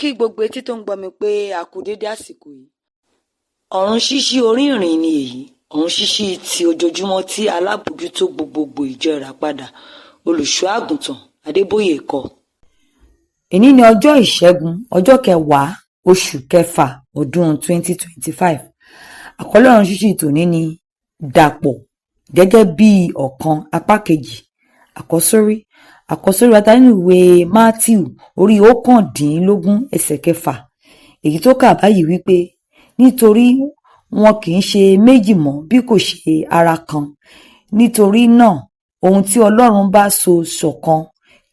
kí gbogbo etí tó ń gbọ́ mi pé a kú dédé àsìkò yìí. Ọ̀run ṣíṣí orí ìrìn ni èyí, ọ̀run ṣíṣí ti ojoojúmọ́ tí alábòójútó gbogbogbò ìjọ Ìràpadà olùṣọ́ àgùntàn Adébóyè kọ. Èní ni ọjọ́ ìṣẹ́gun ọjọ́ 10 oṣù kẹfà ọdún 2025. Àkọlé ọ̀run ṣíṣí tòní ni dàpọ̀ gẹ́gẹ́ bí ọ̀kan apá kejì. Àkọ́sórí wa nínú ìwé Mátíù orí 19 ẹsẹ̀ 6, èyí tó kà báyìí wípé nítorí wọn kì í ṣe méjì mọ́ bí kò ṣe ara kan. Nítorí náà ohun tí Ọlọ́run bá so ṣọ̀kan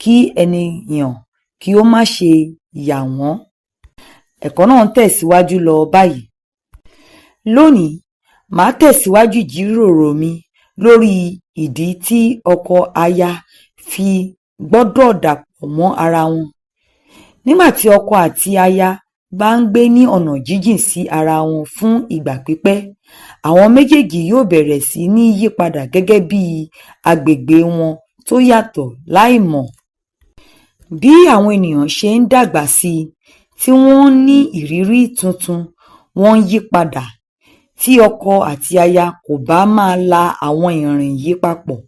kí ènìyàn kí ó má ṣe yà wọ́n. Ẹ̀kọ́ náà ń tẹ̀síwájú lọ báyìí. Lónìí, màá tẹ̀síwájú ìjíròrò mi lórí ìdí tí ọkọ aya fi gbọ́dọ̀ dàpọ̀ mọ́ ara wọn. Nígbà tí ọkọ àti aya bá ń gbé ní ọ̀nà jíjìn sí ara wọn fún ìgbà pípẹ́, àwọn méjèèjì yóò bẹ̀rẹ̀ sí ní yípadà gẹ́gẹ́ bí agbègbè wọn tó yàtọ̀ láìmọ̀. Bí àwọn ènìyàn ṣe ń dàgbà sí i, tí wọ́n ní ìrírí tuntun, wọ́n ń yípadà. Tí ọkọ àti aya kò bá máa la àwọn ìrìn yìí papọ̀,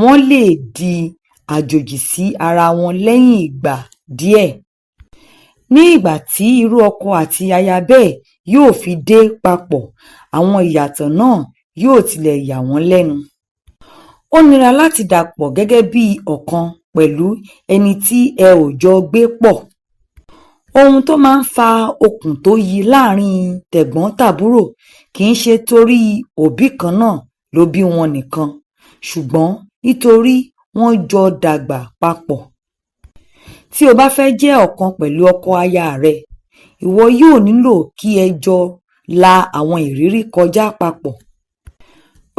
wọ́n lè di àjòjì sí ara wọn lẹ́yìn ìgbà díẹ̀. Ní ìgbà tí irú ọkọ àti aya bẹ́ẹ̀ yóò fi dé papọ̀, àwọn ìyàtọ̀ náà yóò tilẹ̀ yà wọ́n lẹ́nu. Ó nira láti dàpọ̀ gẹ́gẹ́ bí ọ̀kan pẹ̀lú ẹni tí ẹ ò jọ gbé pọ̀. Ohun tó máa ń fa okùn tó yí láàrin tẹ̀gbọ́n-tàbúrò kì í ṣe torí òbí kan náà ló bí wọn nìkan, ṣùgbọ́n nítorí wọ́n jọ dàgbà papọ̀. Tí o bá fẹ́ jẹ́ ọ̀kan pẹ̀lú ọkọ aya rẹ, ìwọ yóò nílò kí ẹ jọ la àwọn ìrírí kọjá papọ̀.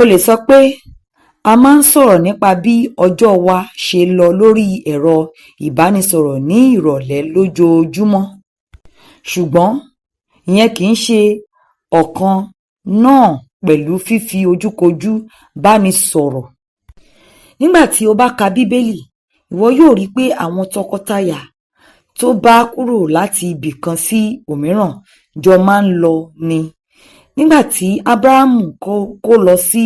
O lè sọ pé a máa ń sọ̀rọ̀ nípa bí ọjọ́ wa ṣe lọ lórí ẹ̀rọ ìbánisọ̀rọ̀ ní ìrọ̀lẹ́ lójoojúmọ́, ṣùgbọ́n ìyẹn kì í ṣe ọ̀kan náà pẹ̀lú fífi ojúkojú báni sọ̀rọ̀. Nígbà tí o bá ka Bíbélì, ìwọ yóò rí pé àwọn tọkọtaya tó bá kúrò láti ibì kan sí òmíràn jọ máa ń lọ ni. Nígbà tí Ábúráhámù kó lọ sí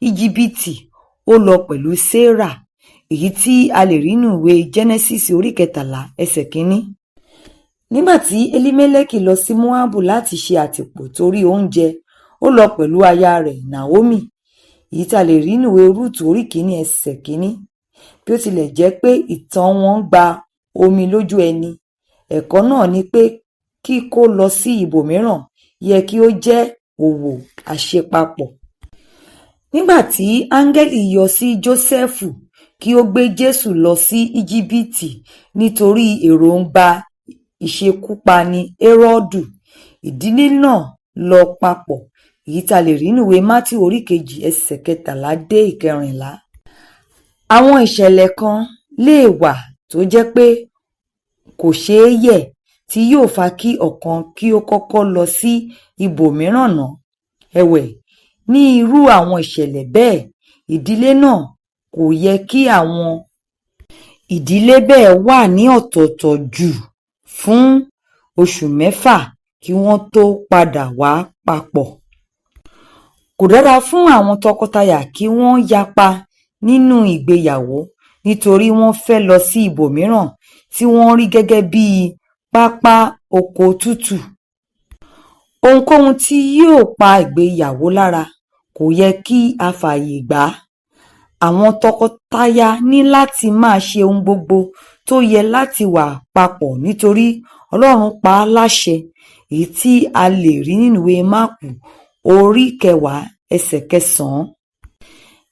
Íjíbítì, ó lọ pẹ̀lú Sárà, èyí tí a lè rí nínú ìwé Jẹ́nẹ́sísì orí 13 ẹsẹ̀ 1. Nígbà tí Élímélẹ́kì lọ sí Móábù láti ṣe àtìpó torí oúnjẹ, ó lọ pẹ̀lú aya rẹ̀ Náómì, èyí tí a lè rí nínú ìwé Rúùtù orí 1 ẹsẹ̀ 1. Bí ó tilẹ̀ jẹ́ pé ìtàn wọn gba omi lójú ẹni, ẹ̀kọ́ náà ni pé kíkó lọ sí ibòmíràn yẹ kí ó jẹ́ òwò àṣepapọ̀. Nígbà tí áńgẹ́lì yọ sí Jósẹ́fù kí ó gbé Jésù lọ sí Íjíbítì nítorí èròǹgbà ìṣekúpani Héródù, ìdílé náà lọ papọ̀, èyí tí a lè rí nínú ìwé Mátíù orí 2 ẹsẹ̀ 13 dé 14. Àwọn ìṣẹ̀lẹ̀ kan lè wà tó jẹ́ pé kò ṣeé yẹ̀ tí yóò fa kí ọ̀kan kí ó kọ́kọ́ lọ sí ibòmíràn náà. Ẹ̀wẹ̀, ní irú àwọn ìṣẹ̀lẹ̀ bẹ́ẹ̀, ìdílé náà kò yẹ kí àwọn ìdílé bẹ́ẹ̀ wà ní ọ̀tọ̀ọ̀tọ̀ jù fún oṣù 6 kí wọ́n tó padà wá papọ̀. Kò dára fún àwọn tọkọtaya kí wọ́n yapa nínú ìgbéyàwó nítorí wọ́n fẹ́ lọ sí ibòmíràn tí wọ́n rí gẹ́gẹ́ bí pápá oko tútù. Ohunkóhun tí yóò pa ìgbéyàwó lára kò yẹ kí a fààyè gbà. Àwọn tọkọtaya ní láti máa ṣe ohun gbogbo tó yẹ láti wà papọ̀ nítorí Ọlọ́run pa á láṣẹ, èyí tí a lè rí nínú ìwé Máàkù orí 10 ẹsẹ̀ 9.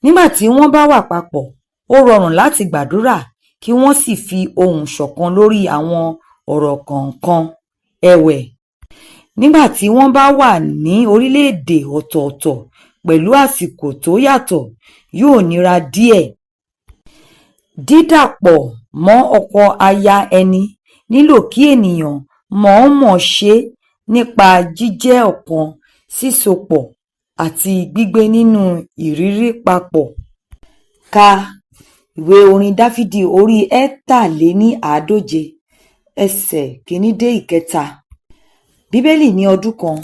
Nígbà tí wọ́n bá wà papọ̀, ó rọrùn láti gbàdúrà kí wọ́n sì fi ohùn ṣọ̀kan lórí àwọn ọ̀rọ̀ kọ̀ọ̀kan. Ẹ̀wẹ̀, nígbà tí wọ́n bá wà ní orílẹ̀-èdè ọ̀tọ̀ọ̀tọ̀ pẹ̀lú àsìkò tó yàtọ̀, yóò nira díẹ̀. Dídàpọ̀ mọ́ ọkọ aya ẹni nílò kí ènìyàn mọ̀ọ́mọ̀ ṣe nípa jíjẹ́ ọ̀kan, sísopọ̀ àti gbígbé nínú ìrírí papọ̀. Ka ìwé orin Dáfídì orí 140 ẹsẹ̀ kìíní dé ìkẹta. Bíbélì ní ọdún kan,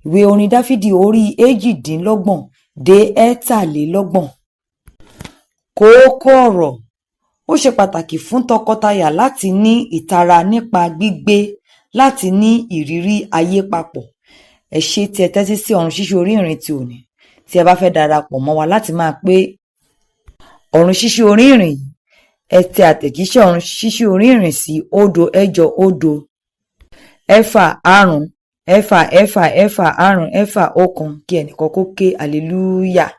ìwé orin Dáfídì orí 28 dé 33. Kókó ọ̀rọ̀: ó ṣe pàtàkì fún tọkọtaya láti ní ìtara nípa gbígbé láti ní ìrírí ayé papọ̀. Ẹ ṣé tí ẹ tẹ́tí sí Ọ̀run Ṣíṣí Orí Ìrìn ti òní. Tí ẹ bá fẹ́ darapọ̀ mọ́ wa láti máa pé Ọ̀run Ṣíṣí Orí Ìrìn yìí, ẹ tẹ àtẹ̀jíṣẹ́ Ọ̀run Ṣíṣí Orí Ìrìn sí 080 45 45 45 1 kí ẹnìkan kó ké hallelujah.